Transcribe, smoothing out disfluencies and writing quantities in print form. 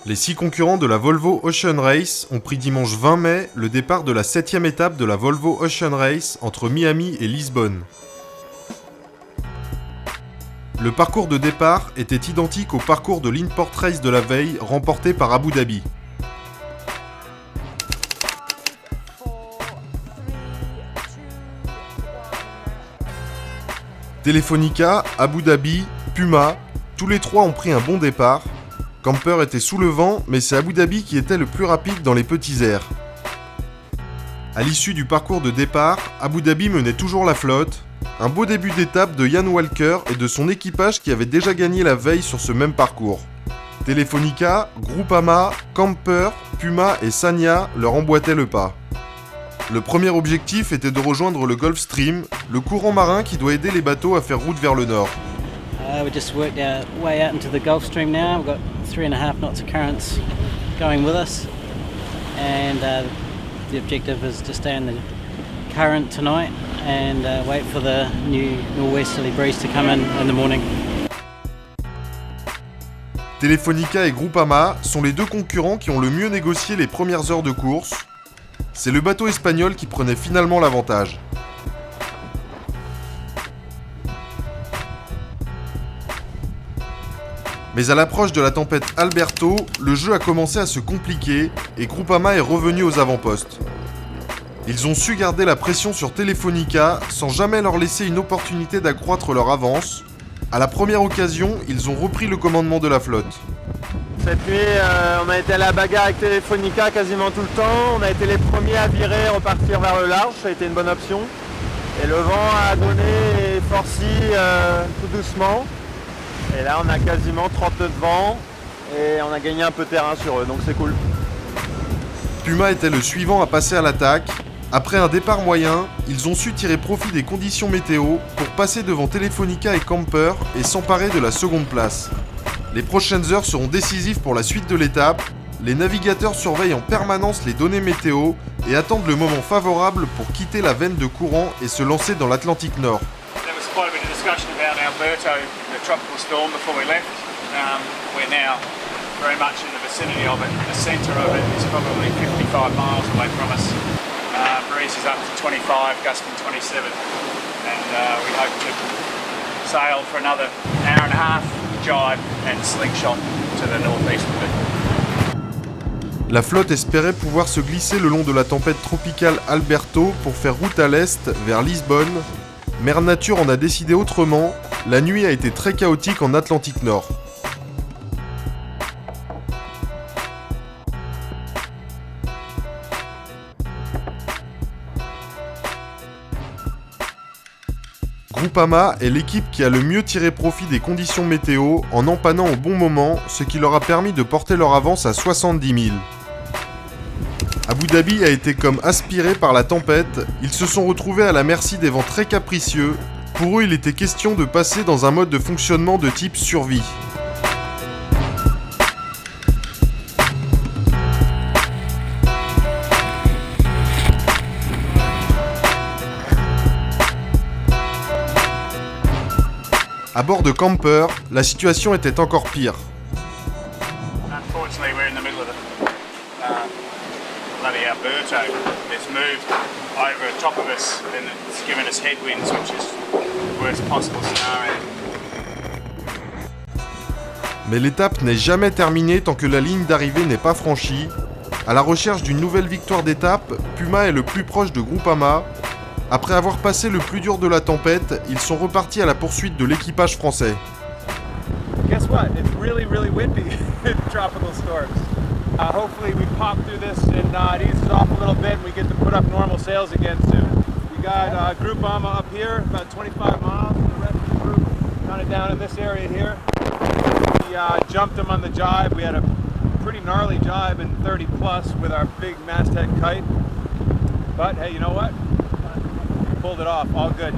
Les 6 concurrents de la Volvo Ocean Race ont pris dimanche 20 mai le départ de la 7e étape de la Volvo Ocean Race entre Miami et Lisbonne. Le parcours de départ était identique au parcours de l'Inport Race de la veille remporté par Abu Dhabi. Telefonica, Abu Dhabi, Puma, tous les 3 ont pris un bon départ. Camper était sous le vent, mais c'est Abu Dhabi qui était le plus rapide dans les petits airs. À l'issue du parcours de départ, Abu Dhabi menait toujours la flotte. Un beau début d'étape de Jan Walker et de son équipage qui avait déjà gagné la veille sur ce même parcours. Telefonica, Groupama, Camper, Puma et Sanya leur emboîtaient le pas. Le premier objectif était de rejoindre le Gulf Stream, le courant marin qui doit aider les bateaux à faire route vers le nord. We just worked our way out into the Gulf Stream now. We've got 3.5 knots of currents going with us, and the objective is to stay in the current tonight and wait for the new northwesterly breeze to come in the morning. Telefonica et Groupama sont les 2 concurrents qui ont le mieux négocié les premières heures de course. C'est le bateau espagnol qui prenait finalement l'avantage. Mais à l'approche de la tempête Alberto, le jeu a commencé à se compliquer et Groupama est revenu aux avant-postes. Ils ont su garder la pression sur Telefonica sans jamais leur laisser une opportunité d'accroître leur avance. À la première occasion, ils ont repris le commandement de la flotte. Cette nuit, on a été à la bagarre avec Telefonica quasiment tout le temps. On a été les premiers à virer, repartir vers le large, ça a été une bonne option. Et le vent a donné et forci tout doucement. Et là, on a quasiment 30 nœuds de vent et on a gagné un peu de terrain sur eux, donc c'est cool. Puma était le suivant à passer à l'attaque. Après un départ moyen, ils ont su tirer profit des conditions météo pour passer devant Telefonica et Camper et s'emparer de la seconde place. Les prochaines heures seront décisives pour la suite de l'étape. Les navigateurs surveillent en permanence les données météo et attendent le moment favorable pour quitter la veine de courant et se lancer dans l'Atlantique Nord. Quite a bit of discussion about Alberto, the tropical storm, before we left. We're now very much in the vicinity of it. The centre of it is probably 55 miles away from us. Breeze is up to 25, gusting 27, and we hope to sail for another hour and a half, jibe and slingshot to the northeast of it. La flotte espérait pouvoir se glisser le long de la tempête tropicale Alberto pour faire route à l'est vers Lisbonne. Mère Nature en a décidé autrement, la nuit a été très chaotique en Atlantique Nord. Groupama est l'équipe qui a le mieux tiré profit des conditions météo en empannant au bon moment, ce qui leur a permis de porter leur avance à 70 000. Abu Dhabi a été comme aspiré par la tempête, ils se sont retrouvés à la merci des vents très capricieux. Pour eux, il était question de passer dans un mode de fonctionnement de type survie. À bord de Camper, la situation était encore pire. Unfortunately, we're in the middle of the bloody Alberto. It's moved over top of us and it's given us headwinds, which is the worst possible scenario. Mais l'étape n'est jamais terminée tant que la ligne d'arrivée n'est pas franchie. À la recherche d'une nouvelle victoire d'étape, Puma est le plus proche de Groupama. Après avoir passé le plus dur de la tempête, ils sont repartis à la poursuite de l'équipage français. Guess what? It's really windy in tropical storms. Hopefully we pop through this and it eases off a little bit and we get to put up normal sails again soon. We got Groupama up here, about 25 miles, and the rest of the group kind of down in this area here. We jumped them on the jibe. We had a pretty gnarly jibe in 30 plus with our big masthead kite. But hey, you know what? We pulled it off, all good.